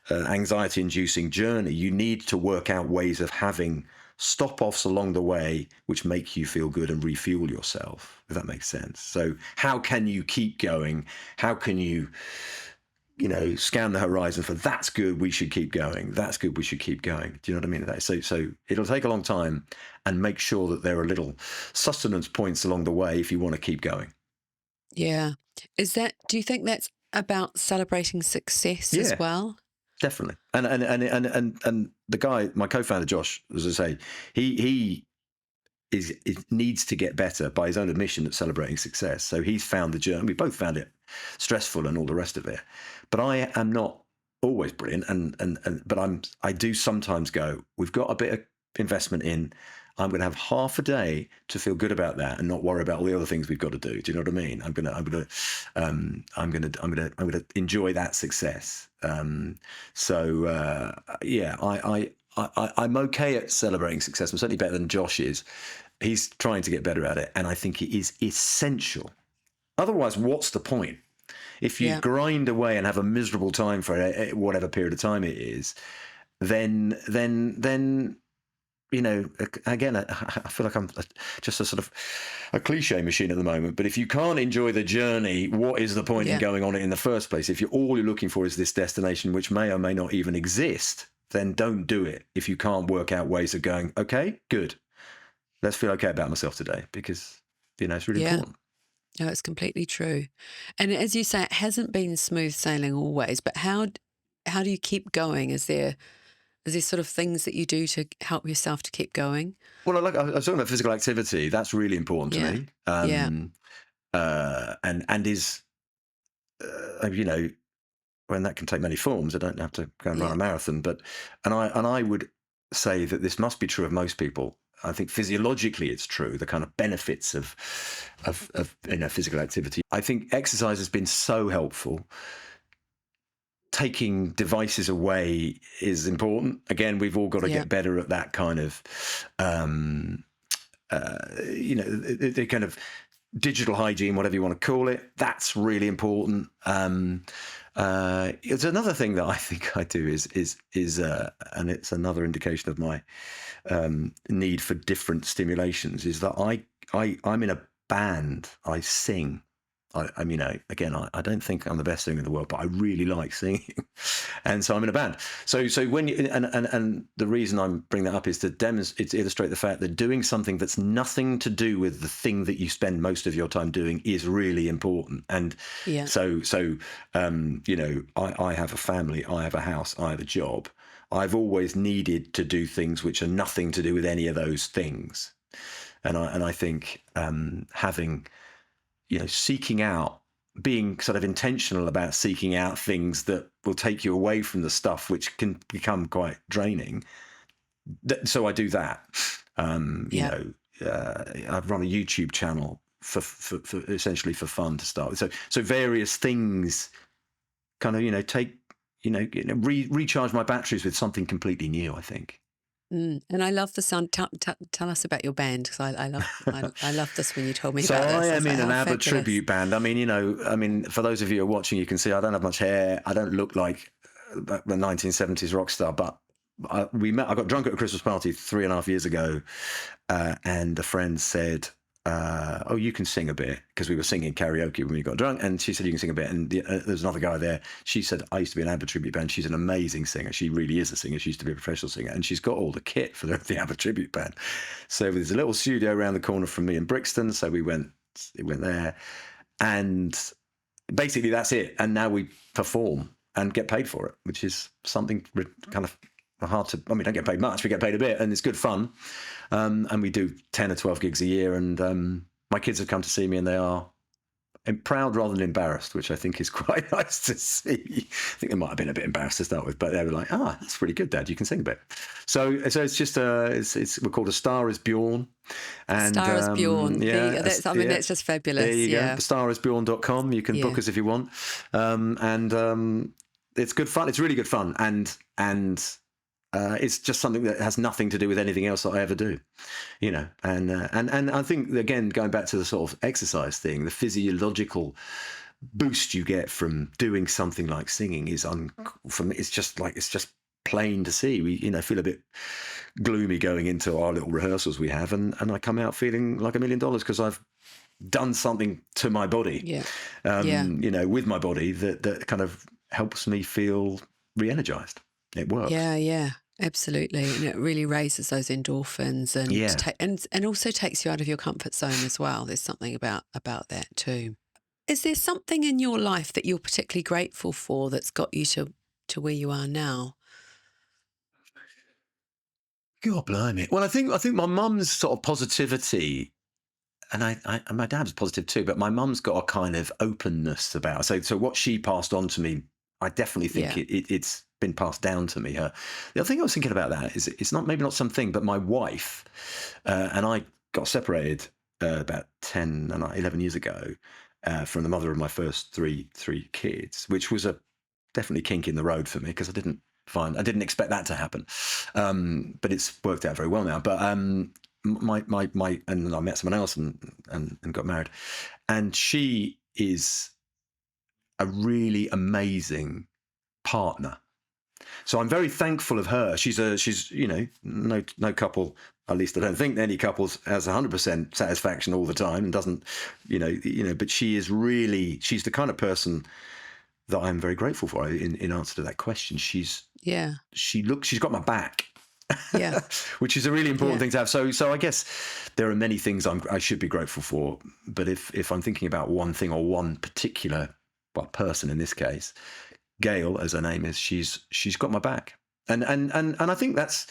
anxiety-inducing journey, you need to work out ways of having stop-offs along the way which make you feel good and refuel yourself, if that makes sense. So how can you keep going? How can you scan the horizon for, that's good, we should keep going. That's good, we should keep going. Do you know what I mean? So it'll take a long time, and make sure that there are little sustenance points along the way if you want to keep going. Yeah. Do you think that's about celebrating success as well? Definitely. And the guy, my co-founder Josh, as I say, he needs to get better by his own admission at celebrating success. So he's found the journey. We both found it stressful and all the rest of it. But I am not always brilliant, but I do sometimes go, we've got a bit of investment in. I'm going to have half a day to feel good about that and not worry about all the other things we've got to do. Do you know what I mean? I'm going to enjoy that success. I'm okay at celebrating success. I'm certainly better than Josh is. He's trying to get better at it, and I think it is essential. Otherwise, what's the point? If you grind away and have a miserable time for whatever period of time it is, then again, I feel like I'm just a sort of a cliche machine at the moment. But if you can't enjoy the journey, what is the point in going on it in the first place? If all you're looking for is this destination, which may or may not even exist, then don't do it. If you can't work out ways of going, okay, good, let's feel okay about myself today, because it's really important. No, it's completely true. And as you say, it hasn't been smooth sailing always. But how do you keep going? Is there sort of things that you do to help yourself to keep going? Well, I was talking about physical activity. That's really important to me. And is, when that can take many forms. I don't have to go and run a marathon, but and I would say that this must be true of most people. I think physiologically it's true, the kind of benefits of physical activity. I think exercise has been so helpful. Taking devices away is important. Again, we've all got to get better at that kind of, the kind of digital hygiene, whatever you want to call it. That's really important. It's another thing that I think I do is and it's another indication of my need for different stimulations, is that I'm in a band. I sing. I mean, again, I don't think I'm the best singer in the world, but I really like singing, and so I'm in a band. So when you and the reason I'm bringing that up is to illustrate the fact that doing something that's nothing to do with the thing that you spend most of your time doing is really important. And so I have a family, I have a house, I have a job. I've always needed to do things which are nothing to do with any of those things, and I think having, seeking out, being sort of intentional about seeking out things that will take you away from the stuff which can become quite draining. So I do that. I've run a YouTube channel for essentially for fun to start with. So various things kind of, recharge my batteries with something completely new, I think. And I love the sound. Tell us about your band, because I love this when you told me about this. So I am in an ABBA fabulous. tribute band. I mean, for those of you who are watching, you can see I don't have much hair. I don't look like the 1970s rock star, but I got drunk at a Christmas party 3.5 years ago, and a friend said, oh, you can sing a bit, because we were singing karaoke when we got drunk, and she said you can sing a bit, and there's another guy there. She said, I used to be an ABBA tribute band. She's an amazing singer. She really is a singer. She used to be a professional singer, and she's got all the kit for the ABBA tribute band. So there's a little studio around the corner from me in Brixton, so we went there, and basically that's it. And now we perform and get paid for it, which is something kind of hard to, don't get paid much, we get paid a bit, and it's good fun. And we do 10 or 12 gigs a year, and my kids have come to see me, and they are proud rather than embarrassed, which I think is quite nice to see. I think they might have been a bit embarrassed to start with, but they were like, that's pretty good, Dad, you can sing a bit. So it's just we're called A Star Is Bjorn. And Star Is Bjorn. That's just fabulous. There you go. starisbjorn.com. You can book us if you want. It's good fun. It's really good fun. And it's just something that has nothing to do with anything else that I ever do, and I think, again, going back to the sort of exercise thing, the physiological boost you get from doing something like singing is it's just plain to see. We, feel a bit gloomy going into our little rehearsals we have, and I come out feeling like $1 million because I've done something to my body, with my body that kind of helps me feel re-energized. It works. Yeah, absolutely. And it really raises those endorphins and also takes you out of your comfort zone as well. There's something about that too. Is there something in your life that you're particularly grateful for that's got you to where you are now? God blimey. Well, I think my mum's sort of positivity, and my dad's positive too, but my mum's got a kind of openness about her. So what she passed on to me, I definitely think it's been passed down to me. The other thing I was thinking about that is it's maybe not something, but my wife and I got separated about 10 and 11 years ago from the mother of my first three kids, which was a definitely kink in the road for me, because I didn't expect that to happen, but it's worked out very well now. But my and I met someone else and got married, and she is a really amazing partner. So I'm very thankful of her. She's no couple, at least I don't think any couples has 100% satisfaction all the time, and doesn't, but she's the kind of person that I'm very grateful for. In answer to that question, she's got my back. Yeah. Which is a really important thing to have. So I guess there are many things I should be grateful for, but if I'm thinking about one thing or one particular person in this case, Gail, as her name is, she's got my back, and I think that's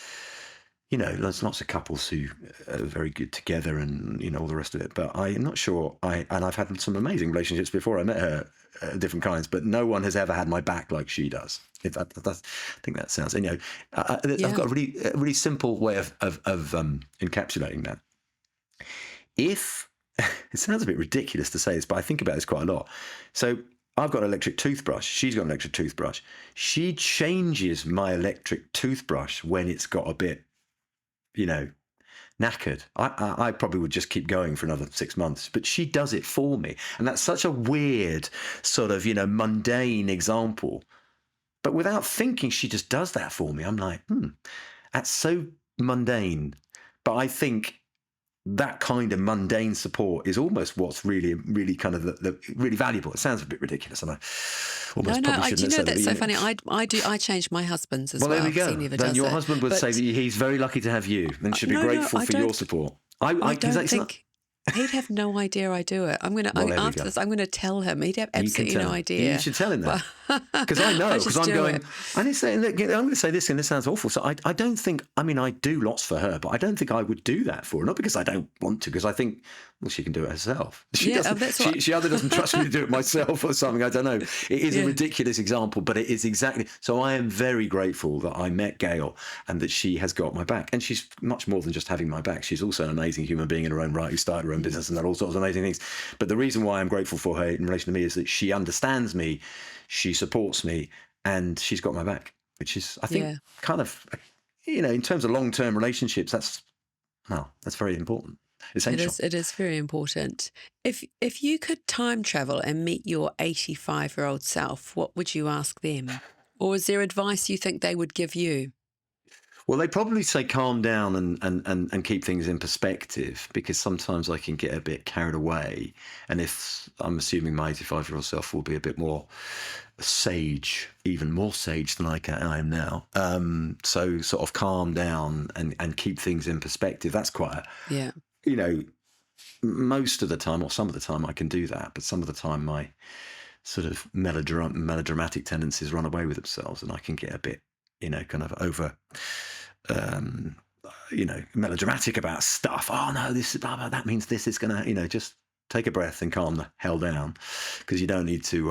there's lots of couples who are very good together and, all the rest of it. But I'm not sure. And I've had some amazing relationships before I met her, different kinds, but no one has ever had my back like she does. I think that sounds, I've got a really simple way of encapsulating that. If it sounds a bit ridiculous to say this, but I think about this quite a lot. So I've got an electric toothbrush. She's got an electric toothbrush. She changes my electric toothbrush when it's got a bit, knackered. I probably would just keep going for another 6 months, but she does it for me. And that's such a weird sort of, mundane example. But without thinking, she just does that for me. I'm like, that's so mundane. But I think that kind of mundane support is almost what's really, really kind of the really valuable. It sounds a bit ridiculous, and I almost probably shouldn't have said that's it, so funny. I change my husband's as well. Well, there we go. He never Then does your it. husband would say that he's very lucky to have you and should be grateful for your support. I don't think he'd have no idea I do it. After this, I'm going to tell him. He'd have absolutely no idea. You should tell him that. Because I know, because I'm going, I'm going to say this, and this sounds awful. So I don't think, I do lots for her, but I don't think I would do that for her. Not because I don't want to, because I think, well, she can do it herself. She either doesn't trust me to do it myself or something. I don't know. It is a ridiculous example, but it is exactly. So I am very grateful that I met Gail and that she has got my back. And she's much more than just having my back. She's also an amazing human being in her own right who started her own business and done all sorts of amazing things. But the reason why I'm grateful for her in relation to me is that she understands me, she supports me, and she's got my back, which is, I think, kind of, in terms of long-term relationships, that's very important. Essential. It is very important. If you could time travel and meet your 85-year-old self, what would you ask them? Or is there advice you think they would give you? Well, they probably say calm down and keep things in perspective, because sometimes I can get a bit carried away. And if I'm assuming my 85-year-old self will be a bit more sage, even more sage than I am now. So sort of calm down and keep things in perspective. That's quite most of the time, or some of the time I can do that, but some of the time my sort of melodramatic tendencies run away with themselves, and I can get a bit, kind of over, melodramatic about stuff. Oh no, this is blah, blah, that means this is gonna, just take a breath and calm the hell down, because you don't need to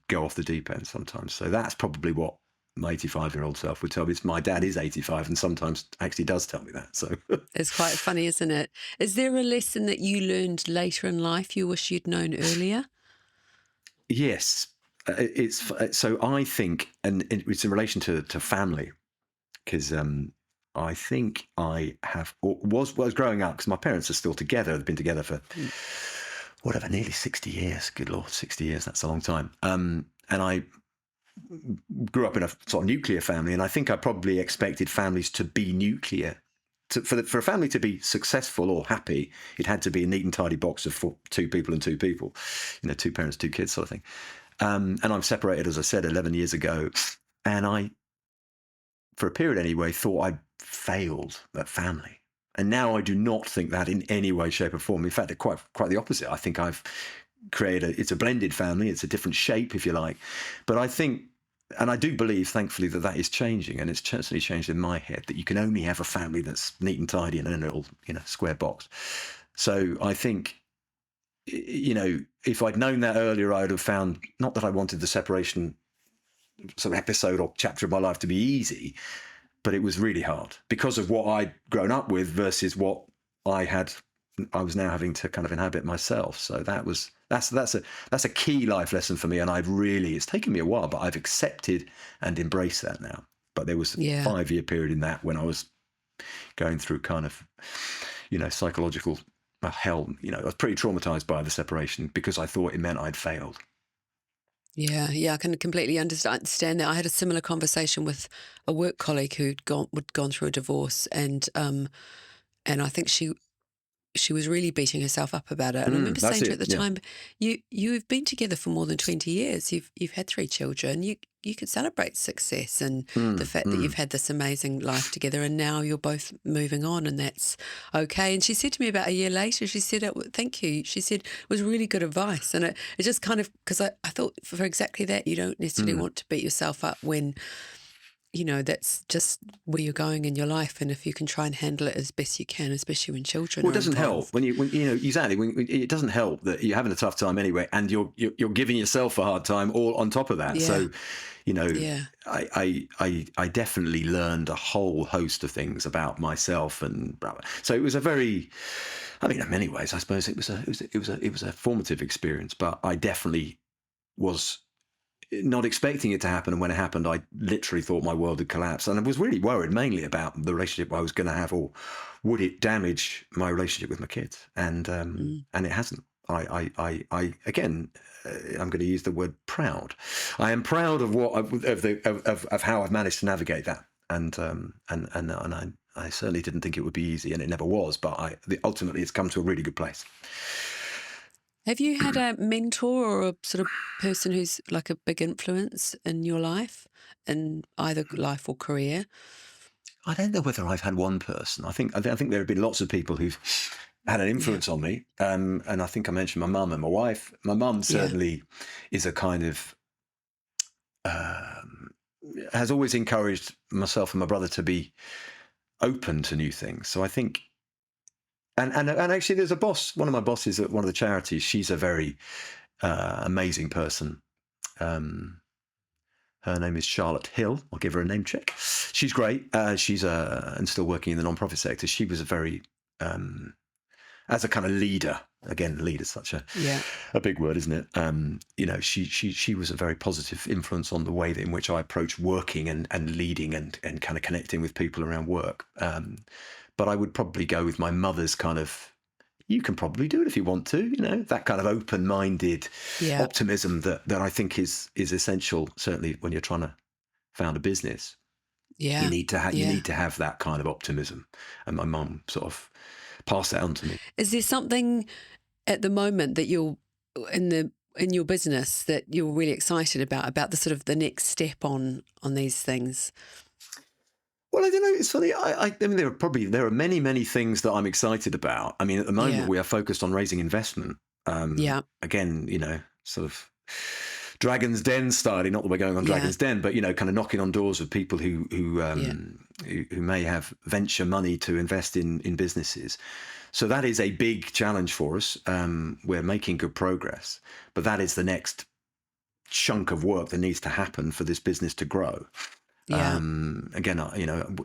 go off the deep end sometimes. So that's probably what my 85-year-old self would tell me. My dad is 85 and sometimes actually does tell me that. So it's quite funny, isn't it? Is there a lesson that you learned later in life you wish you'd known earlier? Yes. So I think, and it's in relation to family, because I think I was growing up, because my parents are still together. They've been together for nearly 60 years. Good Lord, 60 years, that's a long time. And I grew up in a sort of nuclear family, and I think I probably expected families to be nuclear. For a family to be successful or happy, it had to be a neat and tidy box of two people and two people, two parents, two kids sort of thing. And I'm separated, as I said, 11 years ago. And I, for a period anyway, thought I'd failed at family. And now I do not think that in any way, shape or form. In fact, quite the opposite. I think I've created it's a blended family. It's a different shape, if you like. But I think, and I do believe, thankfully, that is changing. And it's certainly changed in my head, that you can only have a family that's neat and tidy and in a little, square box. So I think, if I'd known that earlier, I would have found, not that I wanted the separation sort of episode or chapter of my life to be easy, but it was really hard because of what I'd grown up with versus what I was now having to kind of inhabit myself. So that's a key life lesson for me. And it's taken me a while, but I've accepted and embraced that now. But there was a 5-year period in that when I was going through kind of, psychological hell. I was pretty traumatized by the separation because I thought it meant I'd failed. Yeah, I can completely understand that. I had a similar conversation with a work colleague who'd gone through a divorce, and I think she was really beating herself up about it. And I remember saying to her at the time, you've been together for more than 20 years. You've had 3 children. You could celebrate success and the fact that you've had this amazing life together, and now you're both moving on, and that's okay. And she said to me about a year later, she said, thank you. She said it was really good advice. And it just kind of, because I thought for exactly that, you don't necessarily want to beat yourself up when that's just where you're going in your life. And if you can try and handle it as best you can, especially when children Well, it are doesn't help involved. when exactly. It doesn't help that you're having a tough time anyway, and you're giving yourself a hard time all on top of that. Yeah. So, you know, Yeah. I definitely learned a whole host of things about myself, and so it was a very, I mean, in many ways, I suppose it was a formative experience. But I definitely was not expecting it to happen, and when it happened, I literally thought my world had collapsed, and I was really worried mainly about the relationship I was going to have, or would it damage my relationship with my kids? Mm. And it hasn't. I again, I'm going to use the word proud. I am proud of of how I've managed to navigate that, and I certainly didn't think it would be easy, and it never was. But ultimately, it's come to a really good place. Have you had a mentor or a sort of person who's like a big influence in your life, in either life or career? I don't know whether I've had one person. I think there have been lots of people who've had an Yeah. influence on me. And I think I mentioned my mum and my wife. My mum Yeah. certainly is a kind of um, has always encouraged myself and my brother to be open to new things. So I think, and actually, there's a boss. One of my bosses at one of the charities. She's a very amazing person. Um, Her name is Charlotte Hill. I'll give her a name check. She's great. She's and still working in the non-profit sector. She was a very as a kind of leader. Again, leader is such Yeah. a big word, isn't it? She was a very positive influence on the way in which I approach working and leading and kind of connecting with people around work. But I would probably go with my mother's kind of, you can probably do it if you want to, that kind of open-minded Yeah. optimism that I think is essential, certainly when you're trying to found a business. You Yeah. need to you Yeah. need to have that kind of optimism, and my mum sort of passed that on to me. Is there something at the moment that you're in your business that you're really excited about the sort of the next step on these things? Well, I don't know. It's funny. I mean, there are many things that I'm excited about. I mean, at the moment Yeah. we are focused on raising investment. Yeah. Again, sort of Dragon's Den style. Not that we're going on Yeah. Dragon's Den, but kind of knocking on doors of people Yeah. who may have venture money to invest in businesses. So that is a big challenge for us. We're making good progress, but that is the next chunk of work that needs to happen for this business to grow. Yeah. Again,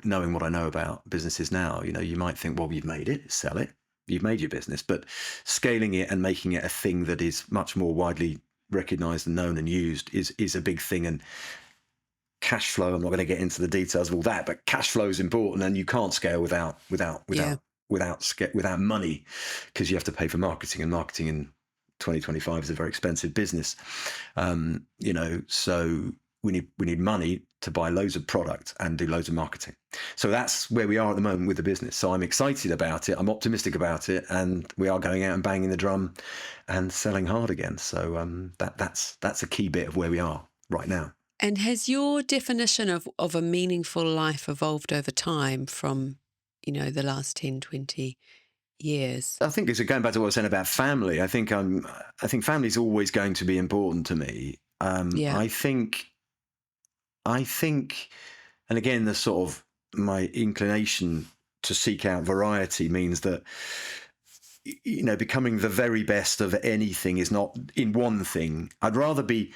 knowing what I know about businesses now, you might think, well, you've made it, sell it, you've made your business, but scaling it and making it a thing that is much more widely recognized and known and used is a big thing. And cash flow, I'm not going to get into the details of all that, but cash flow is important, and you can't scale Yeah. without money, because you have to pay for marketing, and marketing in 2025 is a very expensive business. So we need money to buy loads of product and do loads of marketing. So that's where we are at the moment with the business. So I'm excited about it. I'm optimistic about it, and we are going out and banging the drum and selling hard again. So that's a key bit of where we are right now. And has your definition of a meaningful life evolved over time from, the last 10, 20 years? I think it's going back to what I was saying about family. I think family is always going to be important to me. Yeah. I think, and again, the sort of my inclination to seek out variety means that becoming the very best of anything is not in one thing. I'd rather be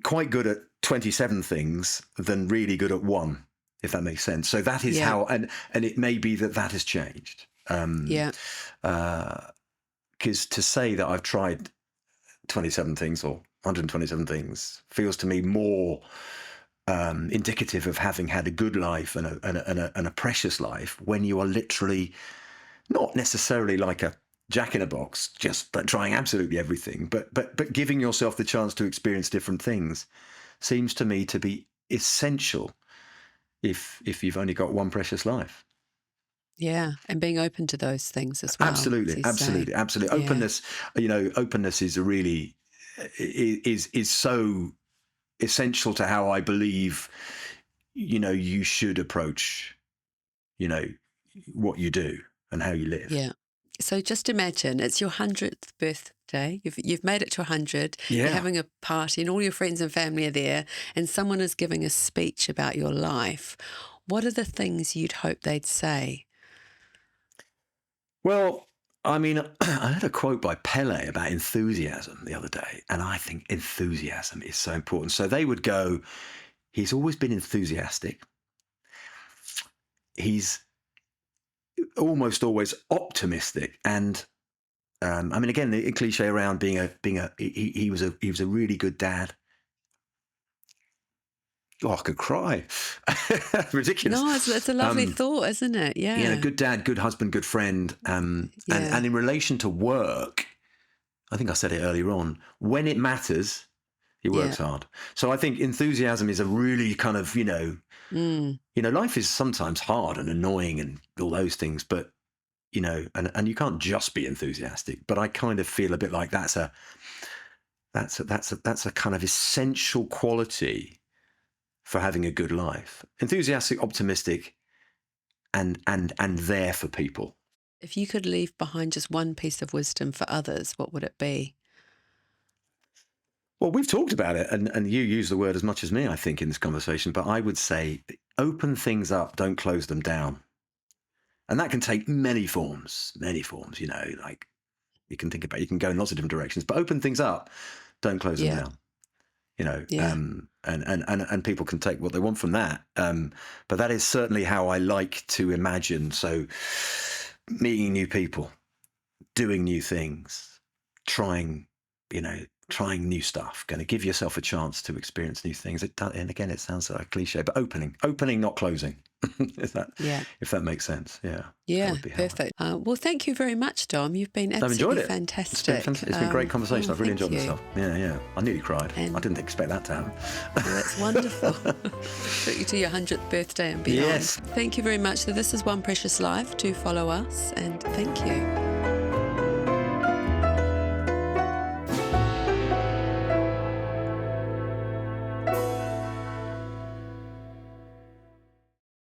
quite good at 27 things than really good at one, if that makes sense. So that is Yeah. how, and it may be that has changed. Yeah. Because to say that I've tried 27 things or 127 things feels to me more indicative of having had a good life and a precious life, when you are literally not necessarily like a jack in a box, just trying absolutely everything, but giving yourself the chance to experience different things seems to me to be essential if you've only got one precious life. Yeah. And being open to those things as well, as Absolutely, you say. absolutely. Yeah. Openness is a really is so essential to how I believe you should approach you know what you do and how you live. Yeah. So just imagine it's your 100th birthday. You've made it to 100. You're Yeah. having a party and all your friends and family are there and someone is giving a speech about your life. What are the things you'd hope they'd say? Well, I mean, I heard a quote by Pele about enthusiasm the other day, and I think enthusiasm is so important. So they would go, he's always been enthusiastic. He's almost always optimistic, and I mean, again, the cliche around he was a really good dad. Oh, I could cry. Ridiculous. No, it's a lovely thought, isn't it? Yeah. Yeah, good dad, good husband, good friend. And in relation to work, I think I said it earlier on, when it matters, he works hard. So I think enthusiasm is a really kind of, life is sometimes hard and annoying and all those things, but, and you can't just be enthusiastic, but I kind of feel a bit like that's a kind of essential quality for having a good life. Enthusiastic, optimistic, and there for people. If you could leave behind just one piece of wisdom for others, what would it be? Well, we've talked about it, and you use the word as much as me, I think, in this conversation, but I would say open things up, don't close them down. And that can take many forms, like you can go in lots of different directions, but open things up, don't close them down. And people can take what they want from that. But that is certainly how I like to imagine. So meeting new people, doing new things, trying new stuff, going to give yourself a chance to experience new things. And again, it sounds like a cliche, but opening, not closing. If that makes sense. Yeah, perfect. Well, thank you very much, Dom. You've been absolutely fantastic. It's been a great conversation. I've really enjoyed myself. Yeah. I nearly cried. And I didn't expect that to happen. Well, that's wonderful. Took you to your 100th birthday and beyond. Yes. Thank you very much. So this is One Precious Life. Do follow us and thank you.